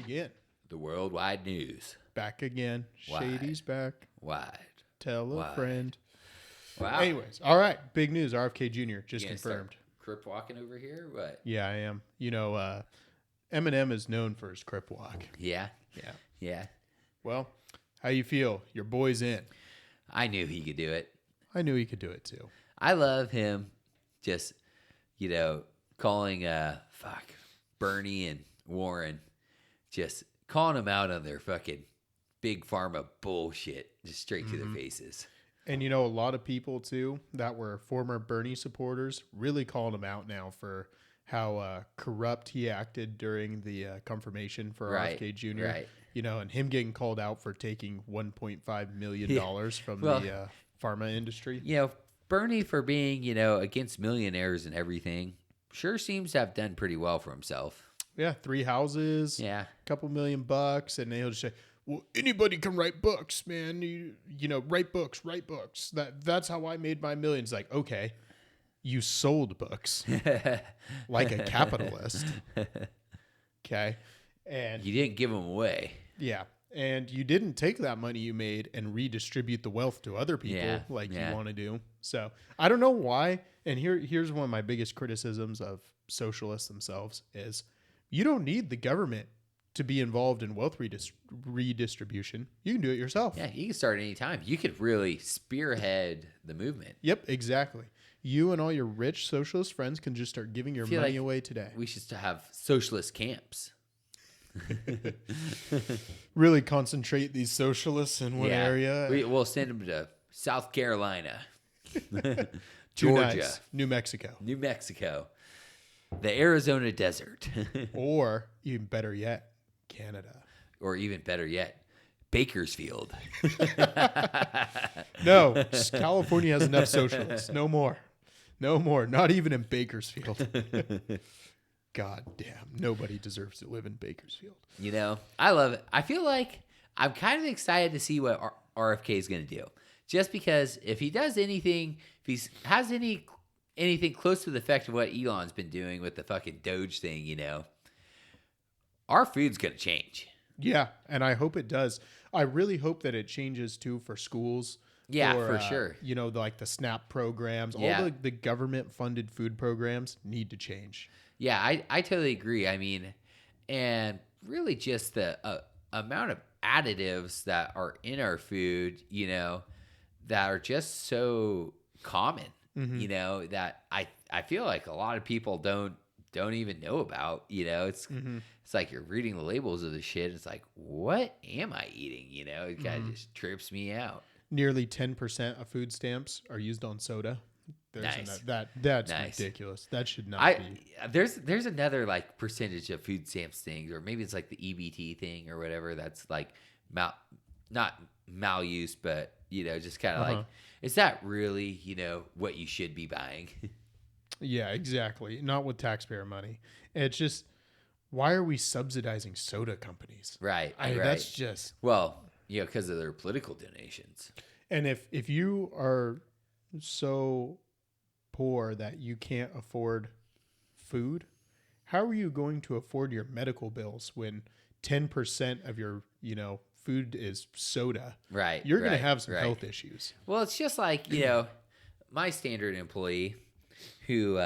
again. The worldwide news. Back again. Wide. Shady's back. Wide. Tell a Wide. friend. Wow. Anyways, all right. Big news. RFK Jr. just confirmed. Crip walking over here? What? Yeah, I am. You know, Eminem is known for his crip walk. Yeah. Yeah. Yeah. Well, how you feel? Your boy's in. I knew he could do it. I knew he could do it too. I love him just, calling Bernie and Warren, just calling them out on their fucking big pharma bullshit, just straight to their faces. And a lot of people too that were former Bernie supporters really calling him out now for how corrupt he acted during the confirmation for RFK Jr. Right. And him getting called out for taking $1.5 million from the pharma industry. Bernie, for being, against millionaires and everything, sure seems to have done pretty well for himself. Yeah, 3 houses, Yeah. couple $1 million, and then he'll just say, "Well, anybody can write books, man. Write books. That's how I made my millions." Like, okay, you sold books like a capitalist. Okay, and You didn't give them away. yeah, and you didn't take that money you made and redistribute the wealth to other people you want to do. So I don't know why. And here's one of my biggest criticisms of socialists themselves is you don't need the government to be involved in wealth redistribution. You can do it yourself. Yeah, you can start anytime. You could really spearhead the movement. Yep, exactly. You and all your rich socialist friends can just start giving your money away today. We should have socialist camps. Really concentrate these socialists in one area. We'll send them to South Carolina, Too Georgia, nice. New Mexico. New Mexico, the Arizona desert, Or even better yet, Canada. or even better yet, Bakersfield. No, California has enough socialists. No more. Not even in Bakersfield. God damn. Nobody deserves to live in Bakersfield. I love it. I feel like I'm kind of excited to see what RFK is going to do. Just because if he does anything, if he has anything close to the effect of what Elon's been doing with the fucking Doge thing, our food's going to change. Yeah, and I hope it does. I really hope that it changes too for schools. Yeah, for sure. Like the SNAP programs, Yeah. all the government-funded food programs need to change. Yeah, I totally agree. I mean, and really just the amount of additives that are in our food, that are just so common, that I feel like a lot of people don't even know about. It's like you're reading the labels of the shit. It's like, what am I eating? It kind of just trips me out. Nearly 10% of food stamps are used on soda. Nice. That's Nice. ridiculous. That should not be. There's another like percentage of food stamps things, or maybe it's like the EBT thing or whatever. That's like not maluse, but just kind of like, is that really what you should be buying? Yeah, exactly. Not with taxpayer money. It's just, why are we subsidizing soda companies? Right. Right. That's just, because of their political donations. and if you are so poor that you can't afford food, how are you going to afford your medical bills when 10% of your food is soda? Right. You're going to have some health issues. Well, it's just like my standard employee who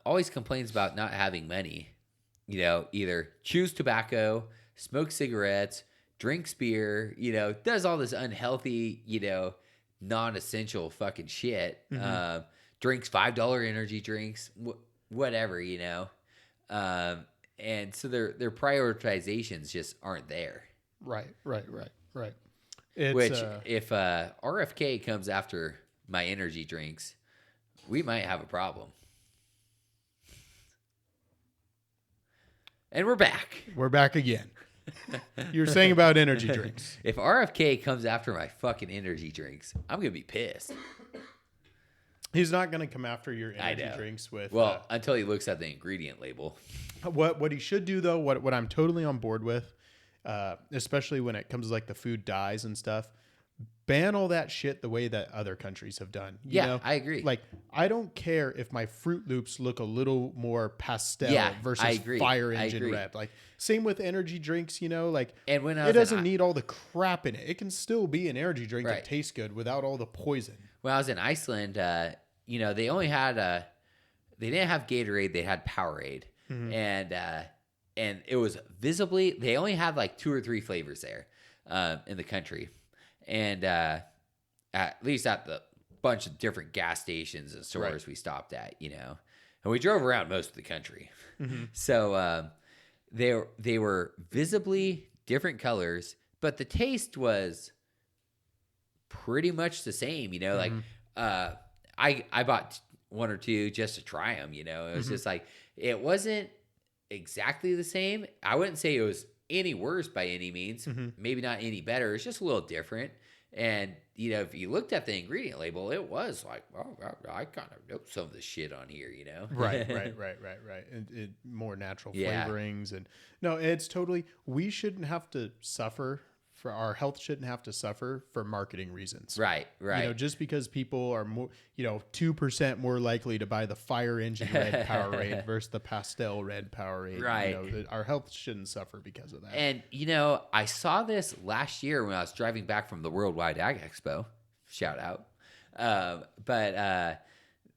always complains about not having money. Either chews tobacco, smokes cigarettes, drinks beer, does all this unhealthy, non-essential fucking shit. Drinks $5 energy drinks, whatever, and so their prioritizations just aren't there. Right. Which if RFK comes after my energy drinks, we might have a problem. And we're back. We're back again. You were saying about energy drinks. If RFK comes after my fucking energy drinks, I'm going to be pissed. He's not going to come after your energy drinks with... until he looks at the ingredient label. What he should do, though, what I'm totally on board with, especially when it comes to like the food dyes and stuff, ban all that shit the way that other countries have done. You know? I agree. Like, I don't care if my Fruit Loops look a little more pastel versus fire engine red. Like, same with energy drinks, you know, like, and when it doesn't need all the crap in it. It can still be an energy drink that tastes good without all the poison. When I was in Iceland, you know, they only had they didn't have Gatorade, they had Powerade. And it was visibly, they only had like 2 or 3 flavors there in the country. And at least at the bunch of different gas stations and stores we stopped at, you know. And we drove around most of the country. So they were visibly different colors, but the taste was pretty much the same, you know. Like I bought 1 or 2 just to try them, you know. It was just like, it wasn't exactly the same. I wouldn't say it was any worse by any means. Maybe not any better. It's just a little different. And, you know, if you looked at the ingredient label, it was like, oh, I kind of know some of the shit on here, you know? Right. And more natural flavorings. And no, it's totally, we shouldn't have to suffer for our health shouldn't have to suffer for marketing reasons. Right. You know, just because people are more, 2% more likely to buy the fire engine red Powerade versus the pastel red Powerade. Right. Our health shouldn't suffer because of that. And, I saw this last year when I was driving back from the Worldwide Ag Expo. Shout out. But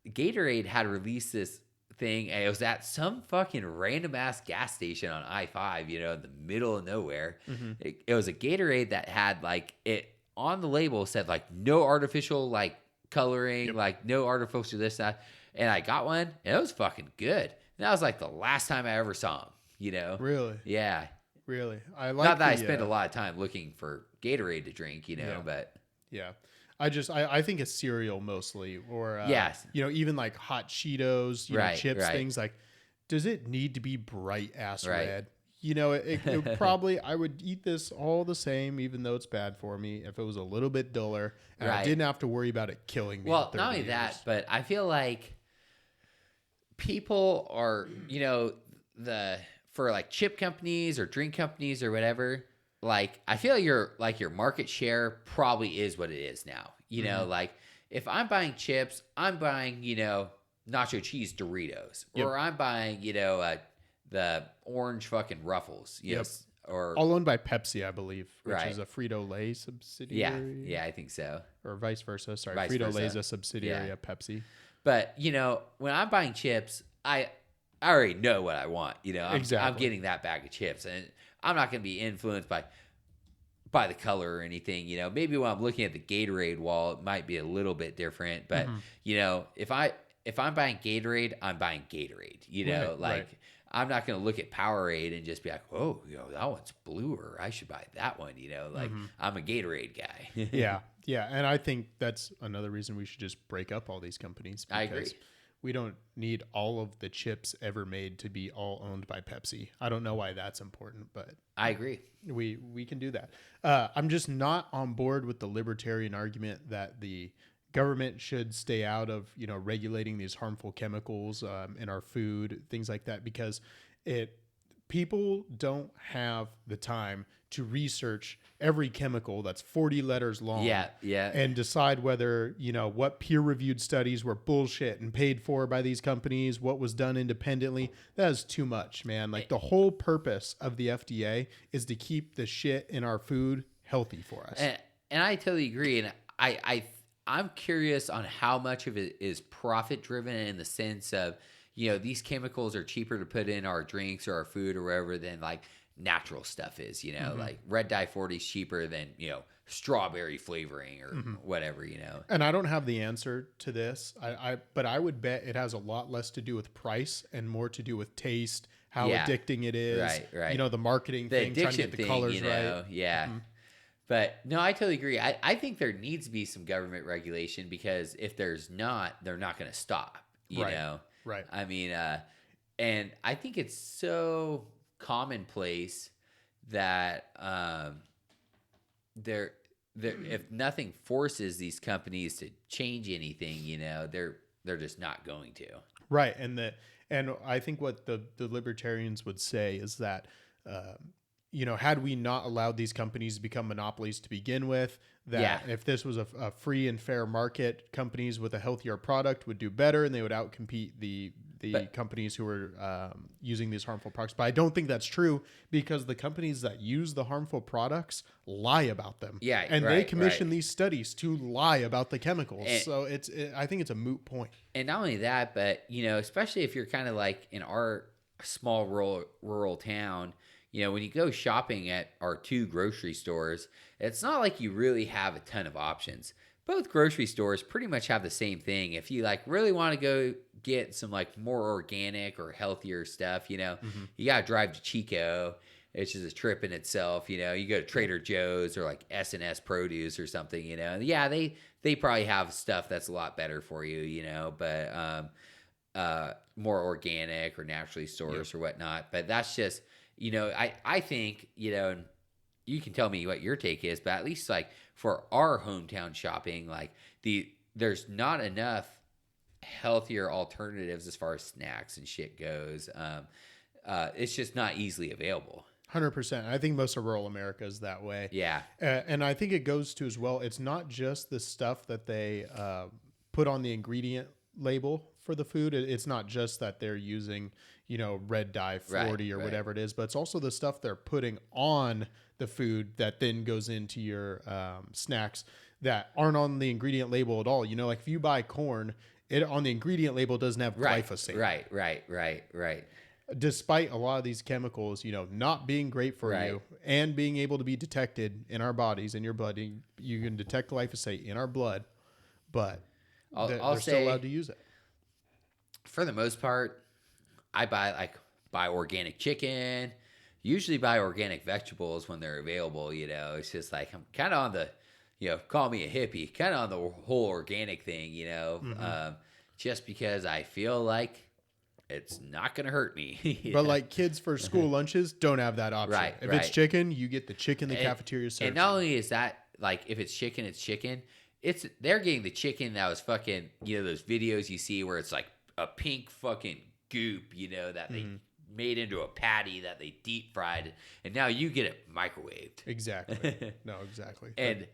Gatorade had released this thing. And it was at some fucking random ass gas station on I-5, in the middle of nowhere. It was a Gatorade that had it on the label said no artificial coloring, no artificial this, that. And I got one and it was fucking good. And that was the last time I ever saw them, Really? Yeah. Really? Not that I spend a lot of time looking for Gatorade to drink, but. Yeah. I think it's cereal mostly, or yes, even hot Cheetos, chips, things does it need to be bright ass red? It probably, I would eat this all the same, even though it's bad for me, if it was a little bit duller and I didn't have to worry about it killing me. Well, not only that, but I feel like people are, for chip companies or drink companies or whatever. I feel your market share probably is what it is now. If I'm buying chips, I'm buying, nacho cheese Doritos, or I'm buying, the orange fucking Ruffles. Yes. Or all owned by Pepsi, I believe, which is a Frito-Lay subsidiary. Yeah, I think so. Or vice versa. Sorry, Frito-Lay is a subsidiary of Pepsi. But, when I'm buying chips, I already know what I want. I'm getting that bag of chips, and I'm not going to be influenced by the color or anything. Maybe when I'm looking at the Gatorade wall, it might be a little bit different. But if I'm buying Gatorade, I'm buying Gatorade. I'm not going to look at Powerade and just be like, oh, that one's bluer. I should buy that one. I'm a Gatorade guy. Yeah, and I think that's another reason we should just break up all these companies. I agree. We don't need all of the chips ever made to be all owned by Pepsi. I don't know why that's important, but I agree. We can do that. I'm just not on board with the libertarian argument that the government should stay out of, regulating these harmful chemicals in our food, things like that, because people don't have the time to research every chemical that's 40 letters long. And decide whether, what peer-reviewed studies were bullshit and paid for by these companies, what was done independently. That is too much, man. The whole purpose of the FDA is to keep the shit in our food healthy for us. And I totally agree. And I'm curious on how much of it is profit-driven in the sense of, these chemicals are cheaper to put in our drinks or our food or whatever than natural stuff is, red dye 40 is cheaper than, strawberry flavoring or whatever, And I don't have the answer to this. But I would bet it has a lot less to do with price and more to do with taste, how addicting it is. Right. The marketing thing, trying to get the colors right. Yeah. But no, I totally agree. I think there needs to be some government regulation, because if there's not, they're not going to stop, you know? Right. I mean, and I think it's so commonplace that if nothing forces these companies to change anything, they're just not going to. Right. And I think what the libertarians would say is that had we not allowed these companies to become monopolies to begin with, that if this was a free and fair market, companies with a healthier product would do better and they would outcompete the companies who are using these harmful products. But I don't think that's true, because the companies that use the harmful products lie about them. Yeah, and they commission these studies to lie about the chemicals. So I think it's a moot point. And not only that, but especially if you're kind of like in our small rural town, when you go shopping at our 2 grocery stores, it's not like you really have a ton of options. Both grocery stores pretty much have the same thing. If you like really want to go get some like more organic or healthier stuff, you got to drive to Chico, which is a trip in itself. You go to Trader Joe's or like S&S Produce or something, Yeah, they probably have stuff that's a lot better for you, but more organic or naturally sourced or whatnot. But that's just, I think, and you can tell me what your take is, but at least like for our hometown shopping, like there's not enough healthier alternatives as far as snacks and shit goes. It's just not easily available. 100%. I think most of rural America is that way. Yeah. And I think it goes to as well, it's not just the stuff that they put on the ingredient label for the food. It's not just that they're using, red dye 40 or whatever it is, but it's also the stuff they're putting on the food that then goes into your snacks that aren't on the ingredient label at all. Like if you buy corn, it on the ingredient label doesn't have glyphosate. Right. Despite a lot of these chemicals, not being great for you and being able to be detected in our bodies, in your blood, you can detect glyphosate in our blood, but they're still allowed to use it. For the most part, I buy organic chicken, usually buy organic vegetables when they're available. It's just like I'm kind of on the, call me a hippie, kind of on the whole organic thing, just because I feel like it's not going to hurt me. But like kids for school lunches don't have that option. If it's chicken, you get the chicken the cafeteria serves. And not only is that, like, if it's chicken, they're getting the chicken that was fucking, those videos you see where it's like a pink fucking goop, that they made into a patty that they deep fried, and now you get it microwaved. Exactly. No, exactly. And,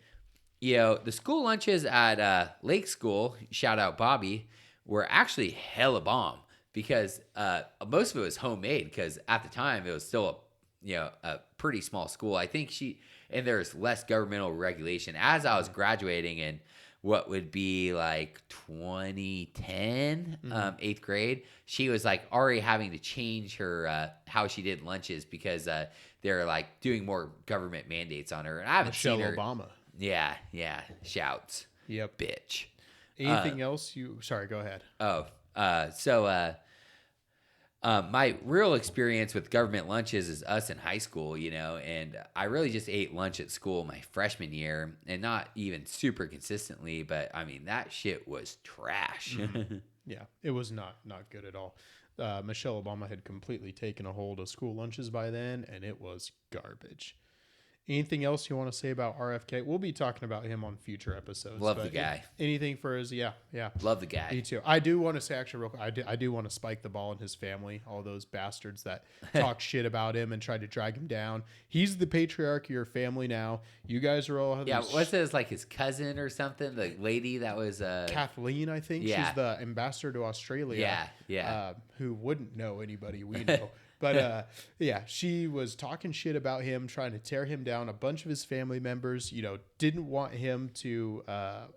the school lunches at Lake School, shout out Bobby, were actually hella bomb, because most of it was homemade, because at the time it was still a pretty small school. I think and there's less governmental regulation. As I was graduating in what would be like 2010, 8th grade, she was like already having to change her how she did lunches, because they're like doing more government mandates on her. And I haven't seen her. Obama. Yeah. Shouts. Yep. Bitch. Anything else sorry, go ahead. My real experience with government lunches is us in high school, and I really just ate lunch at school my freshman year, and not even super consistently, but I mean, that shit was trash. Yeah, it was not good at all. Michelle Obama had completely taken a hold of school lunches by then, and it was garbage. Anything else you want to say about RFK? We'll be talking about him on future episodes. Love the guy. Anything for his, yeah. Love the guy. Me too. I do want to say, actually, real quick, I do want to spike the ball in his family. All those bastards that talk shit about him and try to drag him down. He's the patriarch of your family now. You guys are all... Yeah, what's it? Like his cousin or something? The lady that was... Kathleen, I think. Yeah. She's the ambassador to Australia. Yeah. Who wouldn't know anybody we know. But she was talking shit about him, trying to tear him down. A bunch of his family members, didn't want him to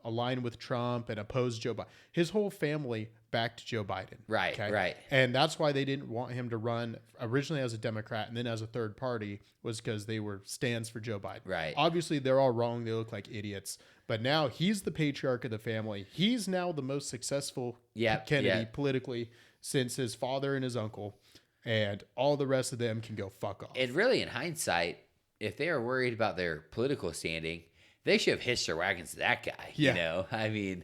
align with Trump and oppose Joe Biden. His whole family backed Joe Biden. Right, okay? right. And that's why they didn't want him to run originally as a Democrat and then as a third party, was because they were stands for Joe Biden. Right. Obviously, they're all wrong. They look like idiots. But now he's the patriarch of the family. He's now the most successful Kennedy politically since his father and his uncle. And all the rest of them can go fuck off. And really, in hindsight, if they were worried about their political standing, they should have hitched their wagons to that guy. Yeah. I mean,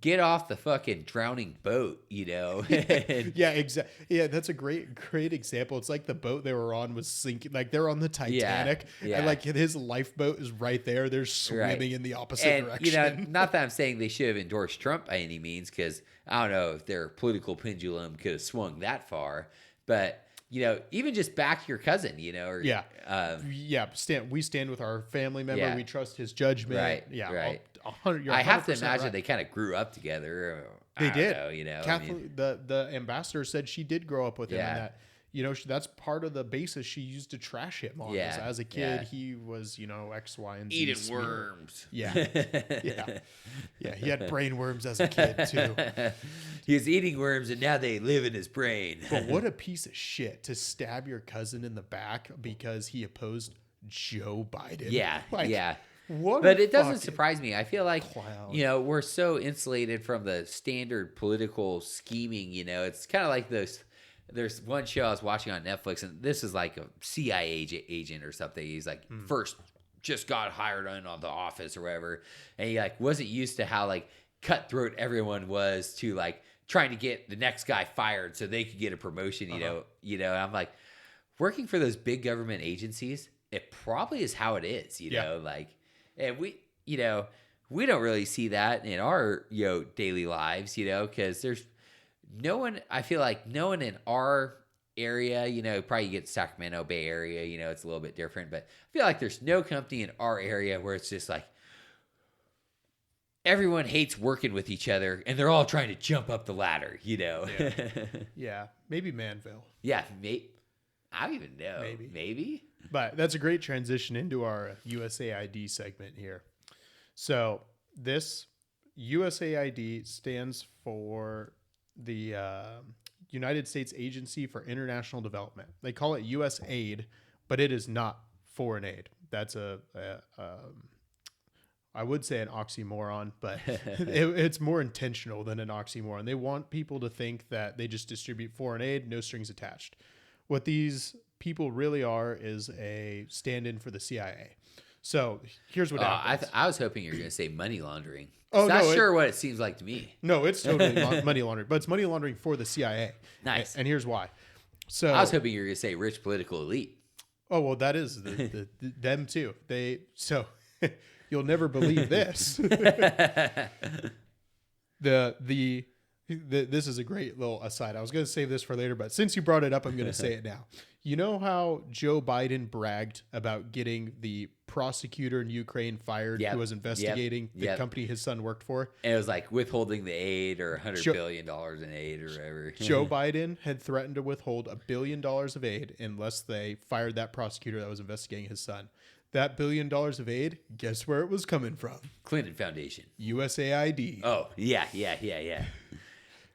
get off the fucking drowning boat, Yeah, exactly. Yeah, that's a great example. It's like the boat they were on was sinking. Like they're on the Titanic, and like his lifeboat is right there. They're swimming in the opposite direction. Not that I'm saying they should have endorsed Trump by any means, because I don't know if their political pendulum could have swung that far. But even just back your cousin, or we stand with our family member. We trust his judgment. Right. Yeah. Right. 100, I have to imagine right. they kind of grew up together. They did. Kathleen, the ambassador said she did grow up with him, and that that's part of the basis she used to trash him on. Yeah. As a kid, he was X, Y, and Z eating worms. Yeah. He had brain worms as a kid too. He was eating worms, and now they live in his brain. But what a piece of shit to stab your cousin in the back because he opposed Joe Biden. Yeah. But it doesn't surprise me. I feel like, clown. We're so insulated from the standard political scheming. It's kind of like there's one show I was watching on Netflix, and this is like a CIA agent or something. He's like, first just got hired on the office or whatever. And he wasn't used to how cutthroat everyone was to trying to get the next guy fired so they could get a promotion, I'm like, working for those big government agencies, it probably is how it is, and we don't really see that in our, daily lives, because there's no one, I feel like no one in our area, probably you get Sacramento Bay Area, it's a little bit different, but I feel like there's no company in our area where it's just everyone hates working with each other and they're all trying to jump up the ladder, Yeah. Maybe Manville. Yeah. I don't even know. Maybe. But that's a great transition into our USAID segment here. So this USAID stands for the United States Agency for International Development. They call it USAID, but it is not foreign aid. That's I would say an oxymoron, but it's more intentional than an oxymoron. They want people to think that they just distribute foreign aid, no strings attached. What these people really are is a stand-in for the CIA. So here's what happens. I was hoping you were going to say money laundering. Oh, that's sure what it seems like to me. No, it's totally money laundering, but it's money laundering for the CIA. Nice. And here's why. So I was hoping you were going to say rich political elite. Oh, well, that is them too. You'll never believe this. This is a great little aside. I was going to save this for later, but since you brought it up, I'm going to say it now. You know how Joe Biden bragged about getting the prosecutor in Ukraine fired who was investigating the company his son worked for? And it was withholding the aid or $100 billion in aid or whatever. Joe Biden had threatened to withhold $1 billion of aid unless they fired that prosecutor that was investigating his son. That $1 billion of aid, guess where it was coming from? Clinton Foundation. USAID. Oh, yeah.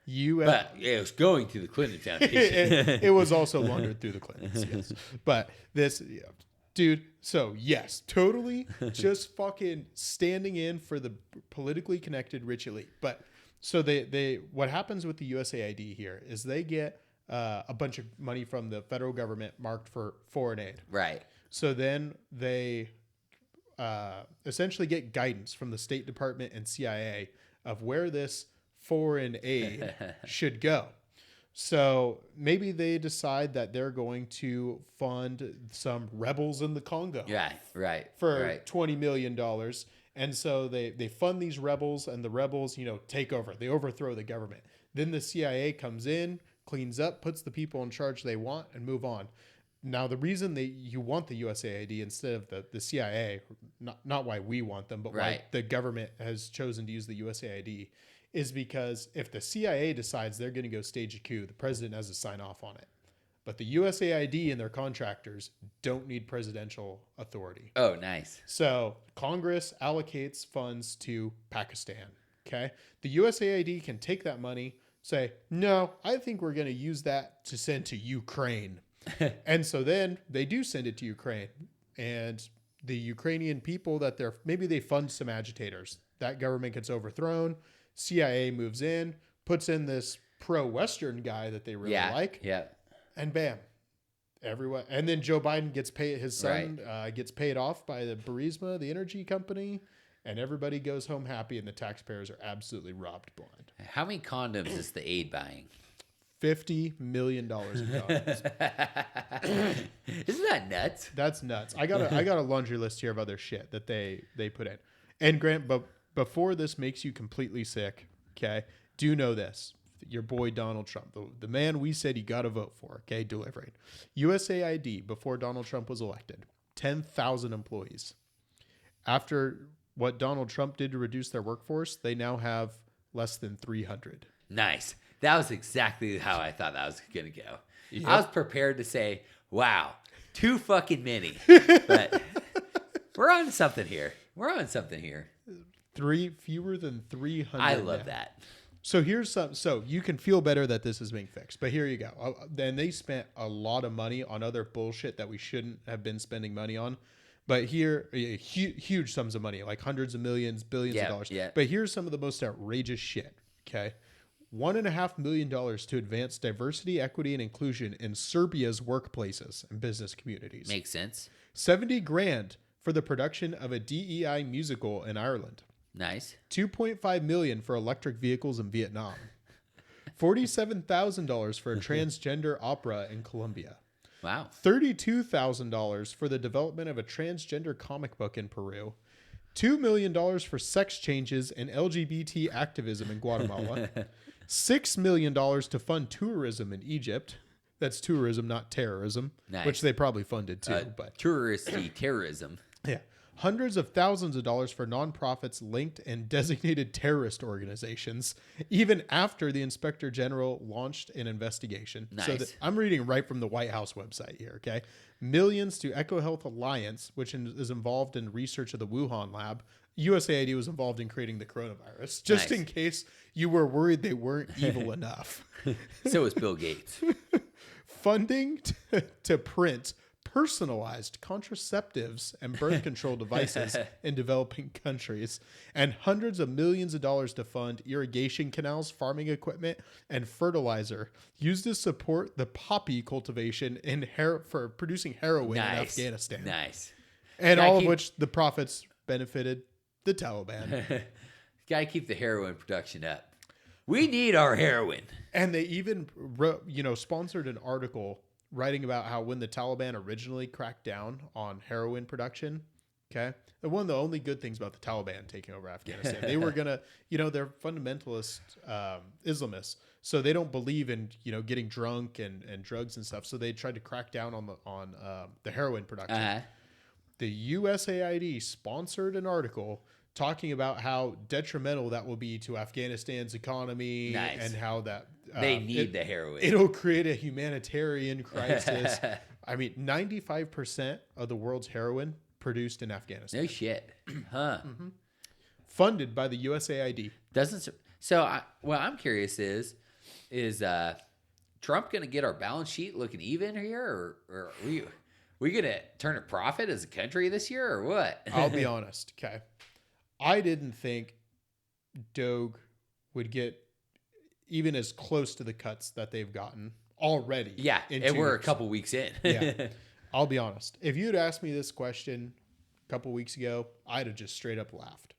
But it was going to the Clinton Foundation. it was also laundered through the Clintons, yes. But this, dude, so yes, totally just fucking standing in for the politically connected rich elite. But so they what happens with the USAID here is they get a bunch of money from the federal government marked for foreign aid. Right. So then they essentially get guidance from the State Department and CIA of where this foreign aid should go. So maybe they decide that they're going to fund some rebels in the Congo. Right. For $20 million. And so they fund these rebels, and the rebels, take over. They overthrow the government. Then the CIA comes in, cleans up, puts the people in charge they want, and move on. Now, the reason you want the USAID instead of the CIA, not why we want them, but why the government has chosen to use the USAID, is because if the CIA decides they're going to go stage a coup, the president has to sign off on it. But the USAID and their contractors don't need presidential authority. Oh, nice. So Congress allocates funds to Pakistan. Okay. The USAID can take that money, say, no, I think we're going to use that to send to Ukraine. And so then they do send it to Ukraine, and the Ukrainian people maybe they fund some agitators. That government gets overthrown. CIA moves in, puts in this pro-Western guy that they really like. Yeah. And bam, everyone. And then Joe Biden gets paid. His son gets paid off by the Burisma, the energy company, and everybody goes home happy. And the taxpayers are absolutely robbed blind. How many condoms is the aid buying? $50 million in condoms. Isn't that nuts? That's nuts. I got a laundry list here of other shit that they put in. And Grant, but before this makes you completely sick, okay, do know this. your boy Donald Trump, the man we said you got to vote for, okay, delivering. USAID, before Donald Trump was elected, 10,000 employees. After what Donald Trump did to reduce their workforce, they now have less than 300. Nice. That was exactly how I thought that was going to go. Yep. I was prepared to say, wow, too fucking many. But we're on something here. Fewer than 300. I love that. So here's some. So you can feel better that this is being fixed. But here you go. Then they spent a lot of money on other bullshit that we shouldn't have been spending money on. But here, huge sums of money, like hundreds of millions, billions of dollars. Yeah. But here's some of the most outrageous shit. Okay. $1.5 million to advance diversity, equity, and inclusion in Serbia's workplaces and business communities. Makes sense. $70,000 for the production of a DEI musical in Ireland. Nice. $2.5 million for electric vehicles in Vietnam. $47,000 for a transgender opera in Colombia. Wow. $32,000 for the development of a transgender comic book in Peru. $2 million for sex changes and LGBT activism in Guatemala. $6 million to fund tourism in Egypt. That's tourism, not terrorism, nice. Which they probably funded too. But touristy terrorism. Yeah. Hundreds of thousands of dollars for nonprofits linked and designated terrorist organizations, even after the Inspector General launched an investigation. Nice. So I'm reading right from the White House website here, okay? Millions to EcoHealth Alliance, which is involved in research of the Wuhan lab. USAID was involved in creating the coronavirus, just nice. in case you were worried they weren't evil enough. So is Bill Gates. Funding to print personalized contraceptives and birth control devices in developing countries, and hundreds of millions of dollars to fund irrigation canals, farming equipment, and fertilizer used to support the poppy cultivation for producing heroin in Afghanistan. Nice. And all of which the profits benefited the Taliban. Gotta keep the heroin production up. We need our heroin. And they even wrote, sponsored an article writing about how when the Taliban originally cracked down on heroin production, okay, and one of the only good things about the Taliban taking over Afghanistan, they were gonna, they're fundamentalist Islamists, so they don't believe in getting drunk and drugs and stuff. So they tried to crack down on the heroin production. Uh-huh. The USAID sponsored an article talking about how detrimental that will be to Afghanistan's economy. Nice. And how that they need the heroin. It'll create a humanitarian crisis. I mean, 95% of the world's heroin produced in Afghanistan. No shit. Huh. Mm-hmm. Funded by the USAID. What I'm curious is Trump going to get our balance sheet looking even here, or are we going to turn a profit as a country this year, or what? I'll be honest. Okay. I didn't think Doge would get even as close to the cuts that they've gotten already. Yeah, and we're a couple weeks in. Yeah, I'll be honest. If you'd asked me this question a couple weeks ago, I'd have just straight up laughed.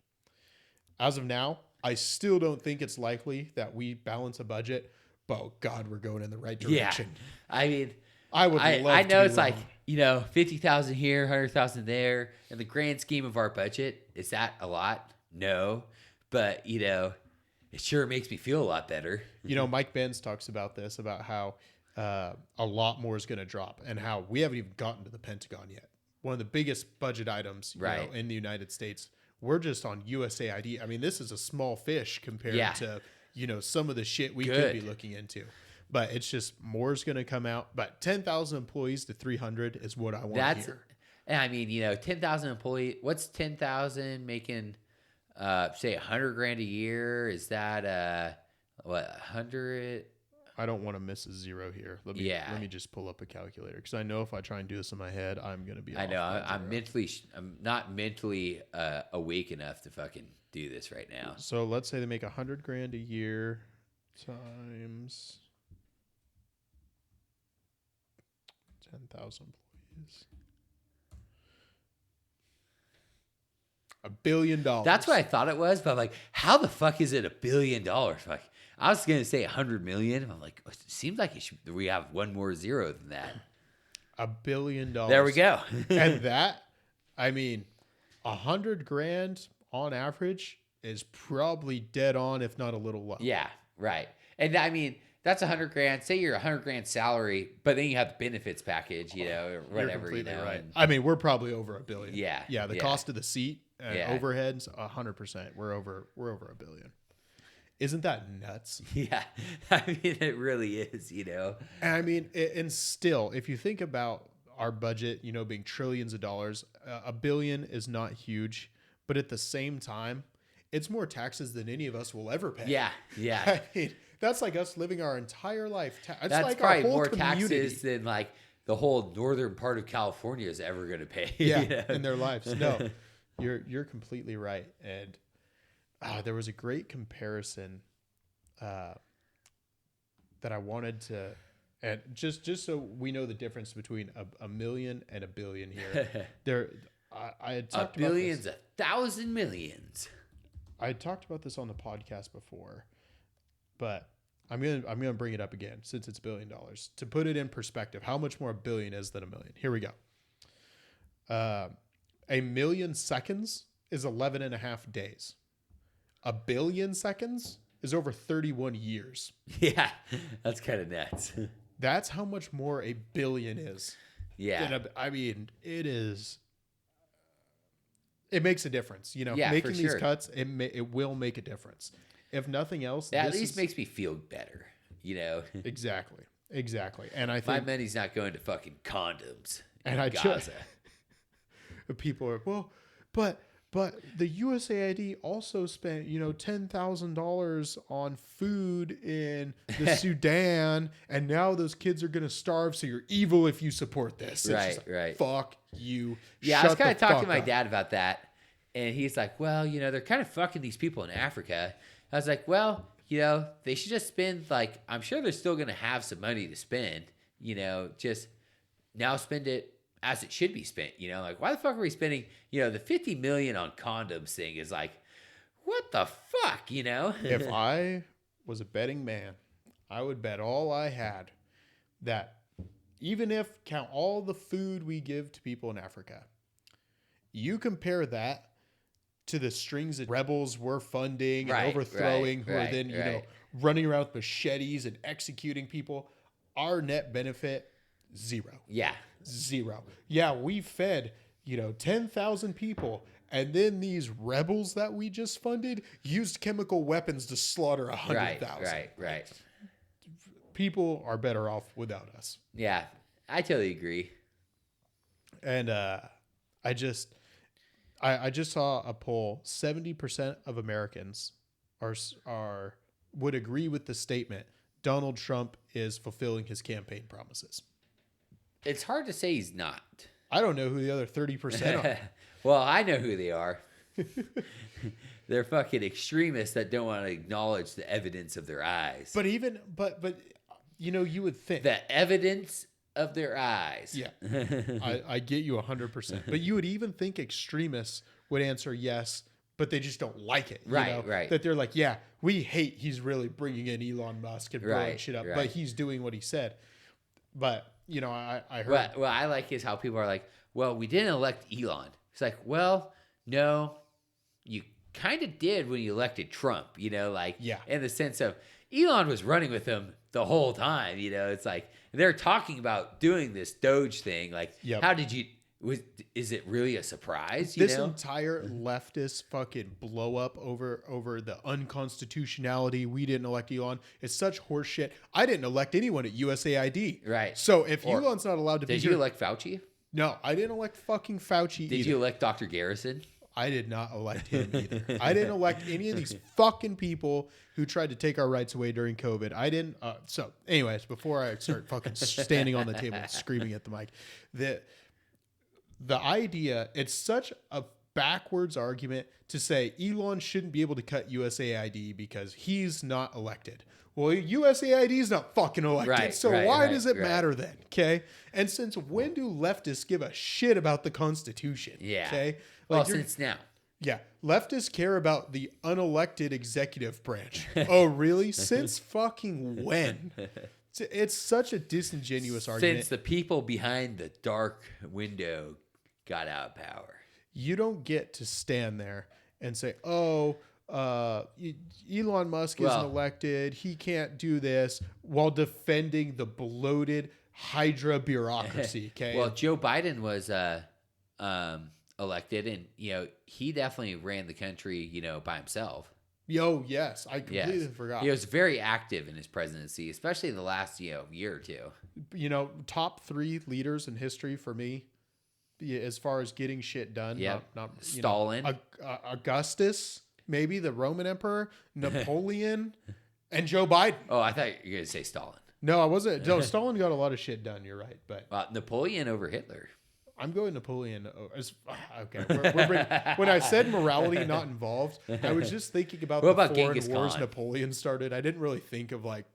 As of now, I still don't think it's likely that we balance a budget, but oh God, we're going in the right direction. Yeah. I mean, I would love I know to it's like, 50,000 here, 100,000 there. In the grand scheme of our budget, is that a lot? No. But, it sure makes me feel a lot better. Mike Benz talks about this, about how a lot more is going to drop and how we haven't even gotten to the Pentagon yet. One of the biggest budget items in the United States. We're just on USAID. I mean, this is a small fish compared to, some of the shit we could be looking into. But it's just more is going to come out. But 10,000 employees to 300 is what I want to hear. I mean, 10,000 employees. What's 10,000 making? Say $100,000 a year. Is that 100? I don't want to miss a zero here. Let me just pull up a calculator, because I know if I try and do this in my head, I'm going to be. I know I'm not mentally awake enough to fucking do this right now. So let's say they make $100,000 a year times 10,000 employees. $1 billion. That's what I thought it was, but I'm like, how the fuck is it $1 billion? Like, I was gonna say 100 million. I'm like, it seems like we have one more zero than that. $1 billion. There we go. And that, I mean, $100,000 on average is probably dead on, if not a little low. Yeah. Right. And I mean, that's $100,000. Say you're $100,000 salary, but then you have the benefits package, or whatever. You're completely right. And, I mean, we're probably over $1 billion. Yeah. Yeah. The cost of the seat and overheads, 100%. We're over $1 billion. Isn't that nuts? Yeah. I mean, it really is, And I mean, and still, if you think about our budget, being trillions of dollars, $1 billion is not huge, but at the same time, it's more taxes than any of us will ever pay. Yeah. Yeah. I mean, that's like us living our entire life. That's like probably our whole more community. taxes than like the whole northern part of California is ever going to pay. In their lives. No, you're completely right. And there was a great comparison that I wanted to, and just so we know the difference between a million and $1 billion here. I had talked about billions, 1,000 millions. I had talked about this on the podcast before, but I'm gonna bring it up again since it's $1 billion to put it in perspective. How much more $1 billion is than $1 million? Here we go. 1 million seconds is 11.5 days. 1 billion seconds is over 31 years. Yeah, that's kind of nuts. That's how much more $1 billion is. Yeah, I mean, it is. It makes a difference, Yeah, making these sure. cuts, it will make a difference. If nothing else, that at least makes me feel better, Exactly. And I think my money's not going to fucking condoms. And I Gaza. People are, well, but the USAID also spent, $10,000 on food in the Sudan, and now those kids are gonna starve. So you're evil if you support this. It's Right. Fuck you. Yeah, Shut I was kind the of talking fuck to my up. dad about that, and he's like, "Well, they're kind of fucking these people in Africa." I was like, "Well, they should just spend I'm sure they're still gonna have some money to spend. Just now spend it as it should be spent. Why the fuck are we spending? The 50 million on condoms thing is like, what the fuck? If I was a betting man, I would bet all I had that even if count all the food we give to people in Africa, you compare that to the strings of rebels we're funding and overthrowing who are then, running around with machetes and executing people, our net benefit, zero. Yeah. Zero. Yeah, we fed, 10,000 people, and then these rebels that we just funded used chemical weapons to slaughter 100,000. Right. People are better off without us. Yeah, I totally agree. And I just saw a poll: 70% of Americans would agree with the statement Donald Trump is fulfilling his campaign promises. It's hard to say he's not. I don't know who the other 30% are. Well, I know who they are. They're fucking extremists that don't want to acknowledge the evidence of their eyes. But you would think the evidence of their eyes. Yeah, I get you 100%. But you would even think extremists would answer yes, but they just don't like it. Right. That they're like, yeah, we hate he's really bringing in Elon Musk and blowing shit up, but he's doing what he said. But, I heard. What I like is how people are like, well, we didn't elect Elon. It's like, well, no, you kind of did when you elected Trump, in the sense of Elon was running with him the whole time, it's like they're talking about doing this Doge thing. Like, How did you, is it really a surprise? This entire leftist fucking blow up over the unconstitutionality. We didn't elect Elon. It's such horseshit. I didn't elect anyone at USAID. Right. So if Elon's not allowed to be here. Did you elect Fauci? No, I didn't elect fucking Fauci either. Did you elect Dr. Garrison? I did not elect him either. I didn't elect any of these fucking people who tried to take our rights away during COVID. I didn't. So anyways, before I start fucking standing on the table and screaming at the mic, the idea, it's such a backwards argument to say Elon shouldn't be able to cut USAID because he's not elected. Well, USAID is not fucking elected, why does it matter then? Okay, and since when do leftists give a shit about the Constitution? Yeah. Okay. Well, since now. Yeah, leftists care about the unelected executive branch. Oh, really? Since fucking when? It's such a disingenuous argument. Since the people behind the dark window got out of power. You don't get to stand there and say, oh, Elon Musk isn't elected. He can't do this, while defending the bloated Hydra bureaucracy. Okay. Well, Joe Biden was elected, and he definitely ran the country, by himself. Yes, I completely forgot. He was very active in his presidency, especially the last year or two. Top 3 leaders in history for me, as far as getting shit done. Yeah, Stalin, Augustus, maybe the Roman Emperor, Napoleon, and Joe Biden. Oh, I thought you were gonna say Stalin. No, I wasn't. No, Stalin got a lot of shit done. You're right, but Napoleon over Hitler. I'm going Napoleon. Okay. When I said morality not involved, I was just thinking about the foreign wars Napoleon started. I didn't really think of like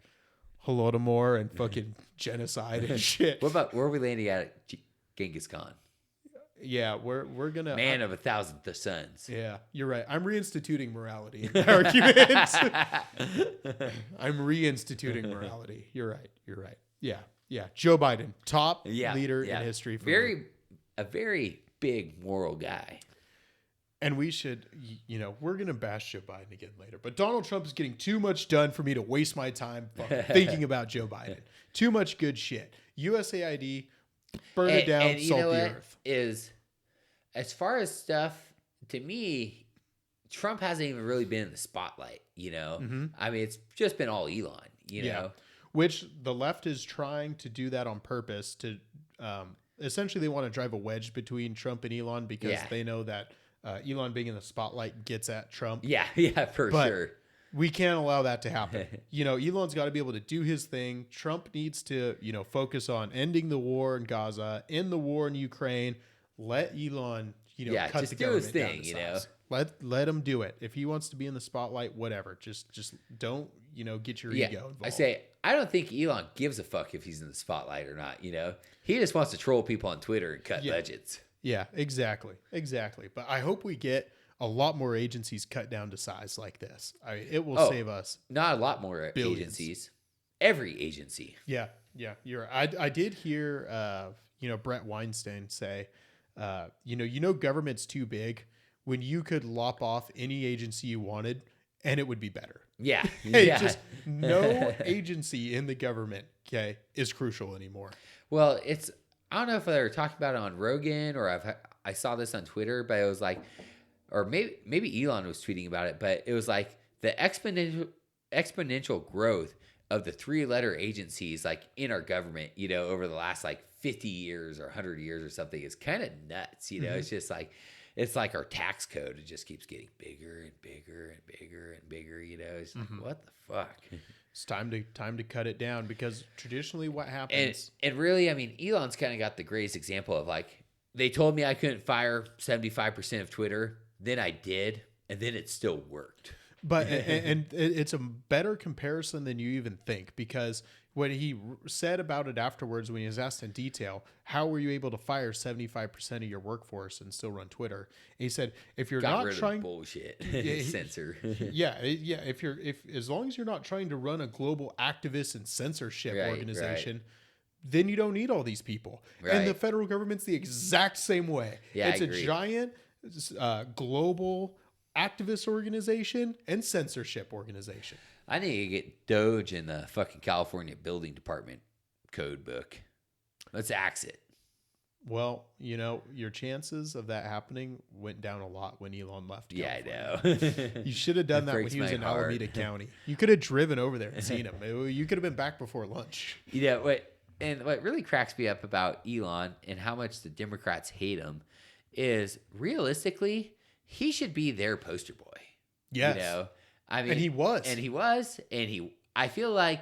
Holodomor and fucking genocide and shit. Where are we landing at Genghis Khan? Yeah, we're gonna man of 1,000 sons. Yeah, you're right. I'm reinstituting morality in my argument. I'm reinstituting morality. You're right. Yeah. Joe Biden, top leader in history. A very big moral guy. And we should, we're going to bash Joe Biden again later. But Donald Trump is getting too much done for me to waste my time thinking about Joe Biden. Too much good shit. USAID, burn it down, salt the earth. As far as stuff, to me, Trump hasn't even really been in the spotlight, Mm-hmm. I mean, it's just been all Elon, know? Which the left is trying to do that on purpose to... essentially, they want to drive a wedge between Trump and Elon because they know that Elon being in the spotlight gets at Trump. Yeah, for sure. We can't allow that to happen. Elon's got to be able to do his thing. Trump needs to, focus on ending the war in Gaza, end the war in Ukraine. Let Elon, cut the government down to size. Let him do it. If he wants to be in the spotlight, whatever. Just don't, get your ego involved. I don't think Elon gives a fuck if he's in the spotlight or not, He just wants to troll people on Twitter and cut budgets. Yeah, exactly. But I hope we get a lot more agencies cut down to size like this. I mean, it will save us. Not a lot more billions. Agencies. Every agency. Yeah. You're right. I did hear, Brett Weinstein say, government's too big when you could lop off any agency you wanted and it would be better. Yeah. Just no agency in the government, is crucial anymore. Well, I don't know if they were talking about it on Rogan or I saw this on Twitter, but it was like, or maybe Elon was tweeting about it, but it was like the exponential growth of the 3-letter agencies like in our government, over the last like 50 years or 100 years or something is kind of nuts. Mm-hmm. It's just like, it's like our tax code. It just keeps getting bigger and bigger and bigger and bigger. It's like, what the fuck? It's time to cut it down because traditionally what happens. And really, I mean, Elon's kind of got the greatest example of like, they told me I couldn't fire 75% of Twitter. Then I did. And then it still worked. But and it's a better comparison than you even think, because what he said about it afterwards when he was asked in detail, how were you able to fire 75% of your workforce and still run Twitter? And he said, if you're not trying bullshit, censor. If as long as you're not trying to run a global activist and censorship organization, then you don't need all these people. Right. And the federal government's the exact same way. Yeah, it's a giant global activist organization and censorship organization. I need to get Doge in the fucking California Building Department code book. Let's axe it. Well, your chances of that happening went down a lot when Elon left. Yeah, California. I know. You should have done that when he was in Alameda County. You could have driven over there and seen him. You could have been back before lunch. What really cracks me up about Elon and how much the Democrats hate him is realistically, he should be their poster boy. Yes. I mean, and he was. I feel like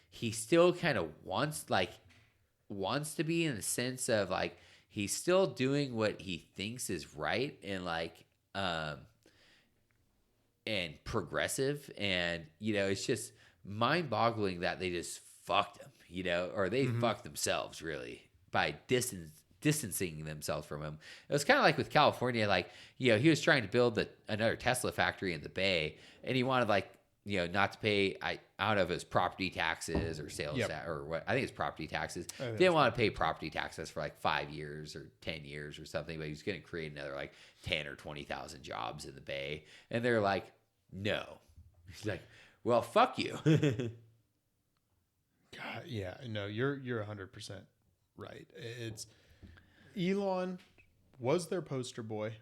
he still kind of wants to be, in the sense of like, he's still doing what he thinks is right and and progressive. And, it's just mind boggling that they just fucked him, or they fucked themselves really by distancing themselves from him. It was kind of like with California, like, he was trying to build another Tesla factory in the Bay, and he wanted not to pay, I don't know if it was property taxes or sales tax or what. I think it's property taxes. Didn't want to pay property taxes for like 5 years or 10 years or something, but he was going to create another like 10 or 20,000 jobs in the Bay. And they're like, no. He's like, well, fuck you. God, yeah, no, you're 100% right. It's Elon was their poster boy,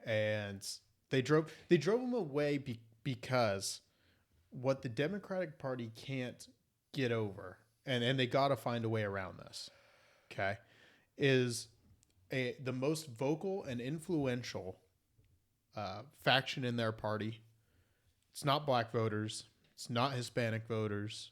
and they drove him away because what the Democratic Party can't get over, and they got to find a way around this. Okay, is the most vocal and influential faction in their party. It's not black voters. It's not Hispanic voters.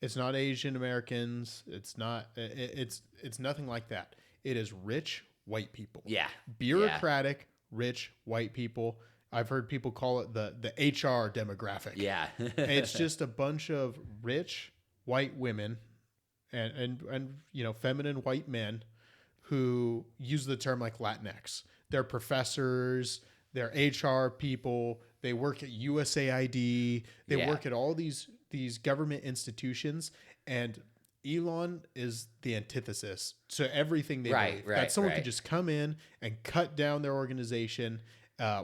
It's not Asian Americans. It's not. It's nothing like that. It is rich white people. Yeah. Bureaucratic, rich white people. I've heard people call it the HR demographic. Yeah. It's just a bunch of rich white women and feminine white men who use the term like Latinx. They're professors. They're HR people. They work at USAID. They work at all these government institutions, and Elon is the antithesis to everything they believe. That someone could just come in and cut down their organization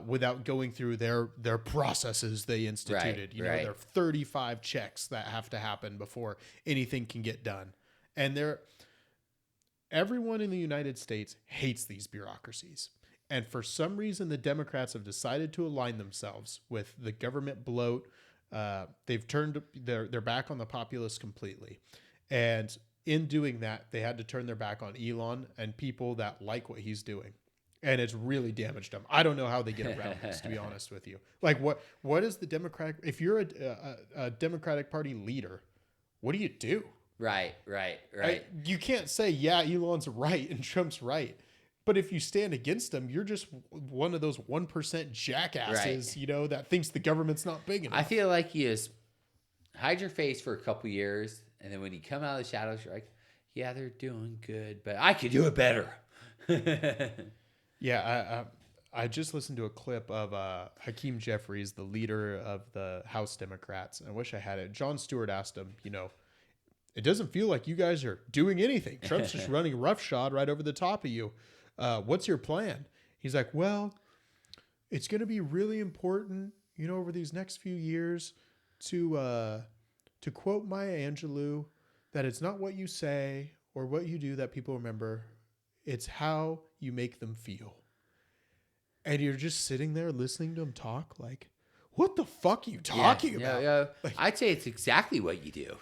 without going through their processes they instituted. There are 35 checks that have to happen before anything can get done. And everyone in the United States hates these bureaucracies. And for some reason, the Democrats have decided to align themselves with the government bloat. They've turned their back on the populace completely. And in doing that, they had to turn their back on Elon and people that like what he's doing. And it's really damaged them. I don't know how they get around this, to be honest with you. Like, what is the Democratic... If you're a Democratic Party leader, what do you do? Right. You can't say, yeah, Elon's right and Trump's right. But if you stand against him, you're just one of those 1% jackasses, that thinks the government's not big enough. I feel like you just hide your face for a couple years, and then when you come out of the shadows, you're like, yeah, they're doing good, but I could do it better. Yeah, I just listened to a clip of Hakeem Jeffries, the leader of the House Democrats. I wish I had it. Jon Stewart asked him, it doesn't feel like you guys are doing anything. Trump's just running roughshod right over the top of you. What's your plan? He's like, well, it's going to be really important, over these next few years to quote Maya Angelou, that it's not what you say or what you do that people remember. It's how you make them feel. And you're just sitting there listening to him talk like, what the fuck are you talking about? Yeah. Like, I'd say it's exactly what you do.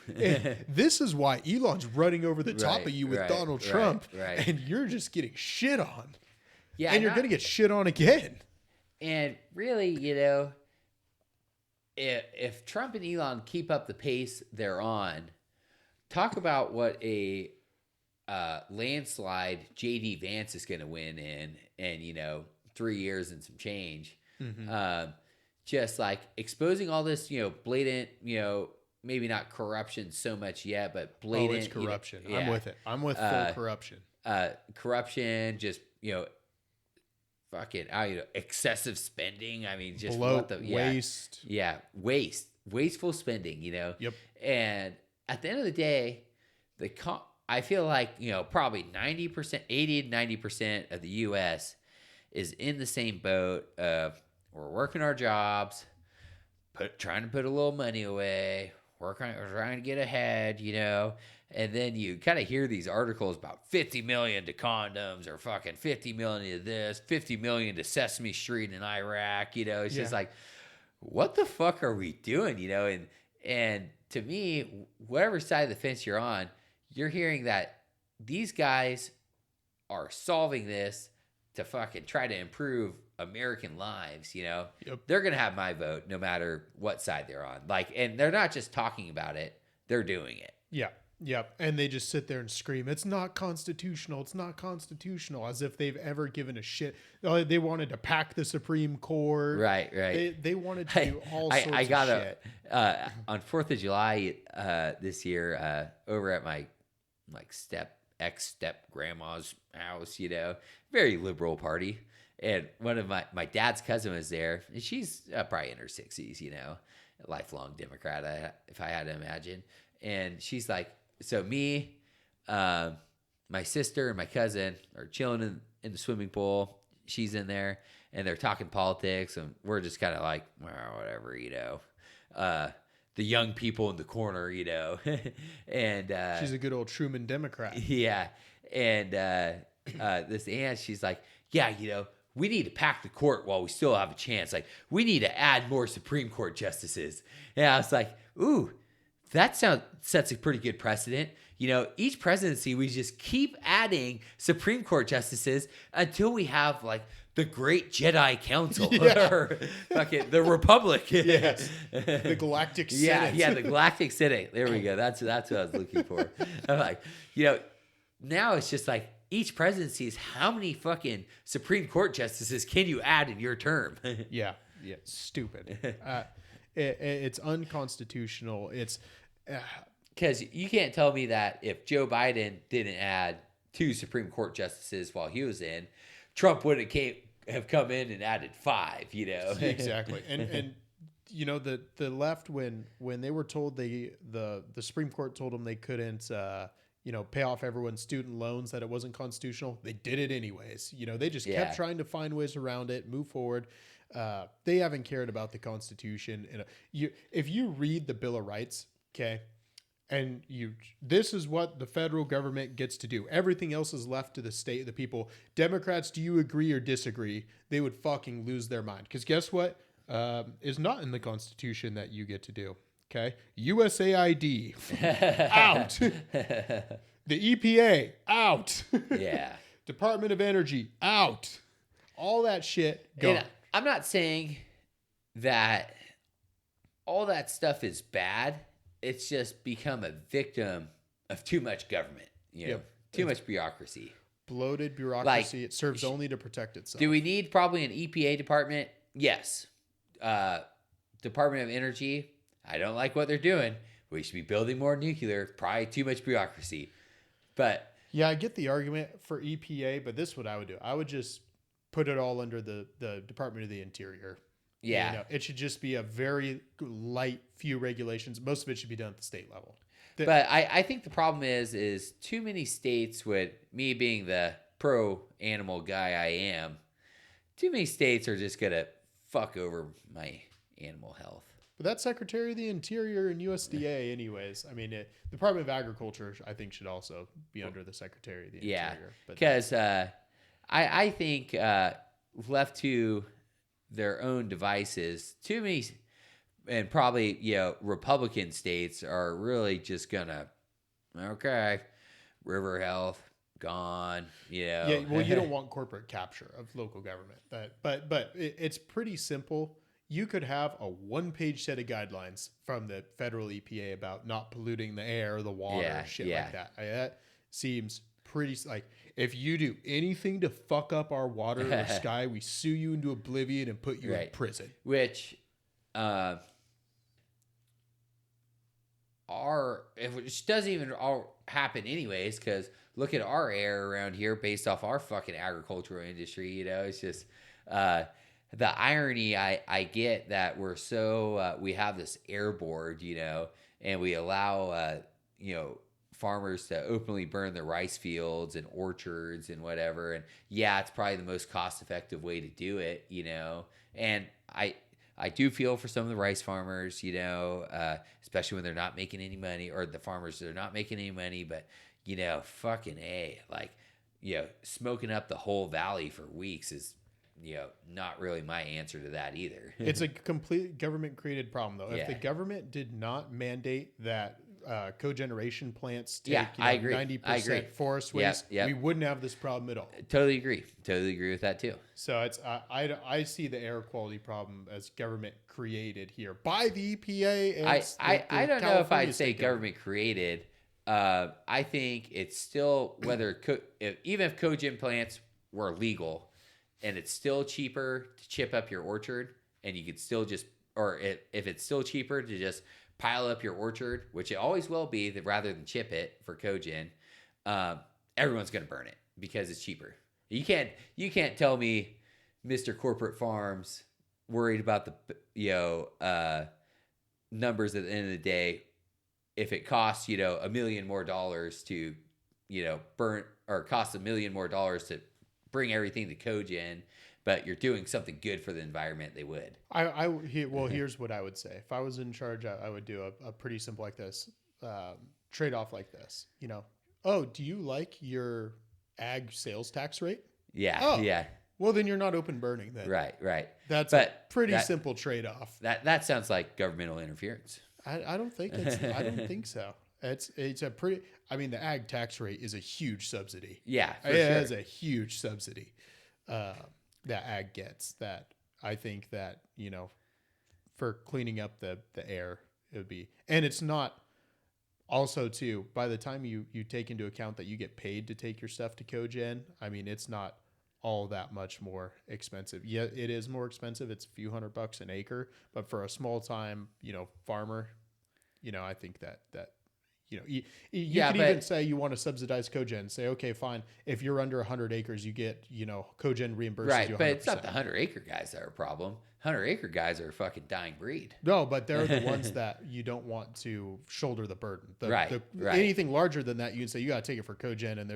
This is why Elon's running over the top of you with Donald Trump. And you're just getting shit on. Yeah, and you're going to get shit on again. And really, if Trump and Elon keep up the pace they're on, talk about what a landslide J.D. Vance is going to win in 3 years and some change. Mm-hmm. Just like exposing all this, blatant, maybe not corruption so much yet, but blatant. Oh, it's corruption. I'm with it. I'm with full corruption. Corruption, just, fucking, excessive spending. I mean, just bloat, waste. Yeah, wasteful spending, Yep. And at the end of the day, I feel like, probably 90%, 80 to 90% of the U.S. is in the same boat of, we're working our jobs, trying to put a little money away, trying to get ahead, and then you kind of hear these articles about 50 million to condoms or fucking 50 million to this, 50 million to Sesame Street in Iraq, it's just like, what the fuck are we doing, and to me, whatever side of the fence you're on, you're hearing that these guys are solving this to fucking try to improve American lives, Yep. They're going to have my vote no matter what side they're on. And they're not just talking about it, they're doing it. Yeah. Yep. And they just sit there and scream, it's not constitutional. It's not constitutional, as if they've ever given a shit. They wanted to pack the Supreme Court. Right. They wanted to do all sorts of shit. On 4th of July this year, over at my ex-step grandma's house, very liberal party. And one of my dad's cousin was there, and she's probably in her 60s, a lifelong Democrat, if I had to imagine. And she's like, so me, my sister, and my cousin are chilling in the swimming pool. She's in there, and they're talking politics, and we're just kind of like, well, whatever, the young people in the corner, and she's a good old Truman Democrat. Yeah, and this aunt, she's like, yeah, we need to pack the court while we still have a chance. Like, we need to add more Supreme Court justices. And I was like, ooh, that sets a pretty good precedent. Each presidency, we just keep adding Supreme Court justices until we have like the Great Jedi Council or fucking the Republic. Yes. The Galactic Senate. Yeah, the Galactic Senate. There we go. That's what I was looking for. I'm like, now it's just like each presidency is how many fucking Supreme Court justices can you add in your term? Yeah, stupid. It's unconstitutional. It's because you can't tell me that if Joe Biden didn't add 2 Supreme Court justices while he was in, Trump wouldn't have come in and added 5. Exactly. And the left, when they were told the Supreme Court told them they couldn't pay off everyone's student loans, that it wasn't constitutional, they did it anyways. They just kept trying to find ways around it, move forward. They haven't cared about the Constitution. And if you read the Bill of Rights, okay, and this is what the federal government gets to do. Everything else is left to the state, the people. Democrats, do you agree or disagree? They would fucking lose their mind. Because guess what? Is not in the Constitution that you get to do. Okay, USAID out. The EPA out. Yeah. Department of Energy out. All that shit gone. And I'm not saying that all that stuff is bad. It's just become a victim of too much government. Too much bureaucracy. Bloated bureaucracy. It serves only to protect itself. Do we need probably an EPA department? Yes. Department of Energy. I don't like what they're doing. We should be building more nuclear. Probably too much bureaucracy. But yeah, I get the argument for EPA, but this is what I would do. I would just put it all under the Department of the Interior. Yeah. It should just be a very light few regulations. Most of it should be done at the state level. But I think the problem is too many states would, me being the pro-animal guy I am, too many states are just going to fuck over my animal health. But that's Secretary of the Interior and USDA anyways. I mean, Department of Agriculture, I think, should also be under the Secretary of the Interior. Yeah, because I think left to their own devices, too many, and probably, Republican states are really just going to, okay, river health, gone, Yeah, well, you don't want corporate capture of local government. But it's pretty simple. You could have a 1-page set of guidelines from the federal EPA about not polluting the air, the water, like that. That seems pretty, like, if you do anything to fuck up our water or sky, we sue you into oblivion and put you in prison. Which, which doesn't even all happen anyways, because look at our air around here based off our fucking agricultural industry. It's just, the irony I get that we're so we have this air board, and we allow farmers to openly burn their rice fields and orchards and whatever. And it's probably the most cost effective way to do it, And I do feel for some of the rice farmers, especially when they're not making any money, or the farmers that are not making any money. But fucking A, like, smoking up the whole valley for weeks is, not really my answer to that either. It's a complete government created problem, though. If the government did not mandate that cogeneration plants take I agree. 90% forest waste, we wouldn't have this problem at all. Totally agree with that too. So it's I see the air quality problem as government created here by the EPA. And I don't know if I'd say government created. I think it's still, even if cogen plants were legal, and it's still cheaper to chip up your orchard, and you could still just, or if it's still cheaper to just pile up your orchard, which it always will be, rather than chip it for cogen, everyone's going to burn it because it's cheaper. You can't tell me Mr. Corporate Farms worried about the numbers at the end of the day. If it costs $1 million more to burn, or costs $1 million more to bring everything to cogen, but you're doing something good for the environment, they would. Here's what I would say. If I was in charge, I would do a pretty simple like this, trade-off like this. Oh, do you like your ag sales tax rate? Yeah. Oh, yeah. Well, then you're not open burning then. Right. That's a pretty simple trade-off. That sounds like governmental interference. I don't think I don't think so. It's a pretty. I mean, the ag tax rate is a huge subsidy. Yeah, it is a huge subsidy that ag gets. That I think that for cleaning up the air, it would be, and it's not. Also, too, by the time you take into account that you get paid to take your stuff to cogen, I mean, it's not all that much more expensive. Yeah, it is more expensive. It's a few $100 an acre, but for a small time, farmer, I think that you could even say you want to subsidize cogen. Say, okay, fine. If you're under 100 acres, you get, cogen reimburses you 100%. But it's not the 100-acre guys that are a problem. 100-acre guys are a fucking dying breed. No, but they're the ones that you don't want to shoulder the burden. Right. Anything larger than that, you can say you got to take it for cogen, and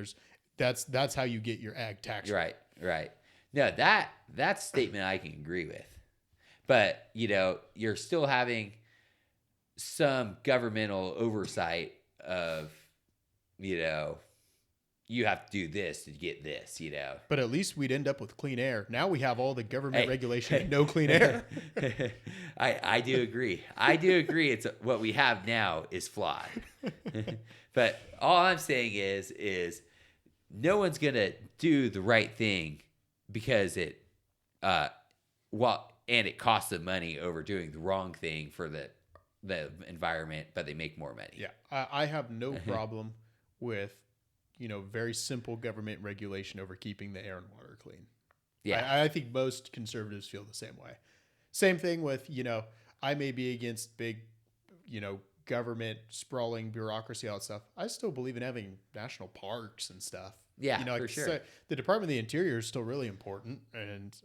that's how you get your ag tax rate. Right. No, that statement I can agree with. But, you're still having some governmental oversight of, you have to do this to get this, But at least we'd end up with clean air. Now we have all the government regulation and no clean air. I do agree. It's what we have now is flawed. But all I'm saying is no one's going to do the right thing because it costs them money over doing the wrong thing for the environment, but they make more money. Yeah. I have no problem with very simple government regulation over keeping the air and water clean. Yeah. I think most conservatives feel the same way. Same thing with, I may be against big, government sprawling bureaucracy, all that stuff. I still believe in having national parks and stuff. Yeah, for sure. So the Department of the Interior is still really important, and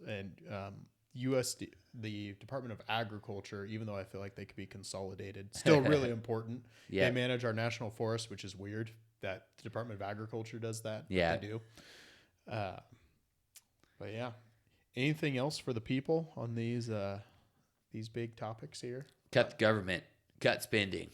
the Department of Agriculture, even though I feel like they could be consolidated, still really important. Yeah. They manage our national forest, which is weird that the Department of Agriculture does that. Yeah. They do. But yeah. Anything else for the people on these big topics here? Cut the government. Cut spending.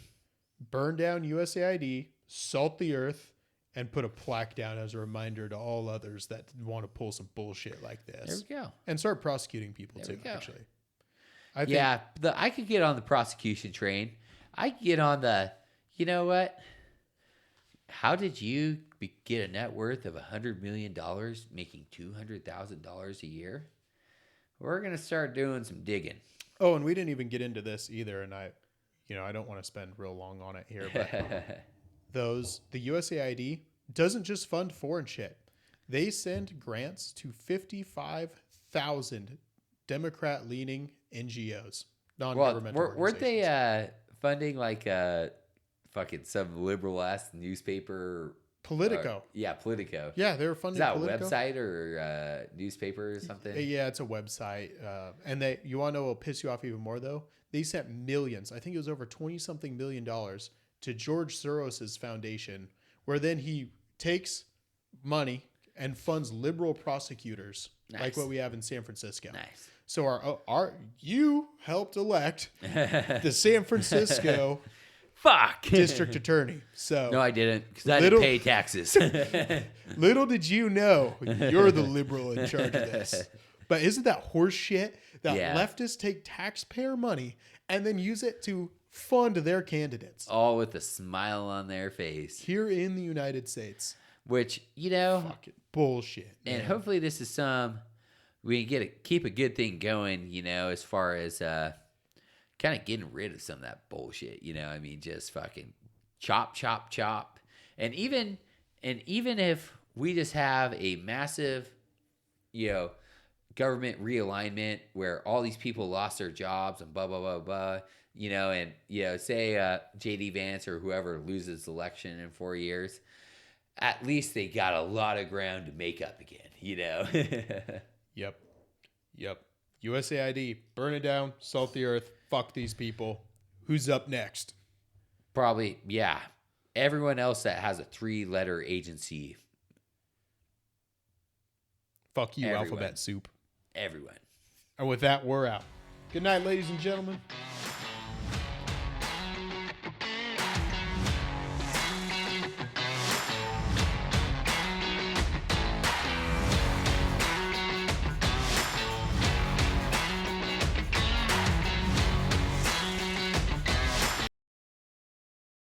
Burn down USAID, salt the earth, and put a plaque down as a reminder to all others that want to pull some bullshit like this. There we go. And start prosecuting people too, actually. I could get on the prosecution train. I could get on the, you know what? How did you get a net worth of $100 million making $200,000 a year? We're going to start doing some digging. Oh, and we didn't even get into this either. And I don't want to spend real long on it here, but the USAID doesn't just fund foreign shit. They send grants to 55,000 Democrat-leaning NGOs, non-governmental organizations. Weren't they funding like fucking some liberal-ass newspaper? Politico. Politico. Yeah, they were funding Politico. Is that a website or newspaper or something? Yeah, it's a website. And you want to know what will piss you off even more, though? They sent millions, I think it was over $20-something million, to George Soros's foundation, where then he takes money and funds liberal prosecutors, like what we have in San Francisco. Nice. So you helped elect the San Francisco district attorney. So no, I didn't, because I didn't pay taxes. Little did you know you're the liberal in charge of this. But isn't that horse shit that leftists take taxpayer money and then use it to fund their candidates? All with a smile on their face. Here in the United States. Which, fucking bullshit. And hopefully this is we can keep a good thing going, as far as kind of getting rid of some of that bullshit, I mean, just fucking chop, chop, chop. And even if we just have a massive, government realignment where all these people lost their jobs and blah, blah, blah, blah, and, say J.D. Vance or whoever loses the election in 4 years, at least they got a lot of ground to make up again, Yep. USAID, burn it down, salt the earth, fuck these people. Who's up next? Probably, yeah. Everyone else that has a 3-letter agency. Fuck you, Alphabet Soup. everyone. And with that, we're out. Good night, ladies and gentlemen.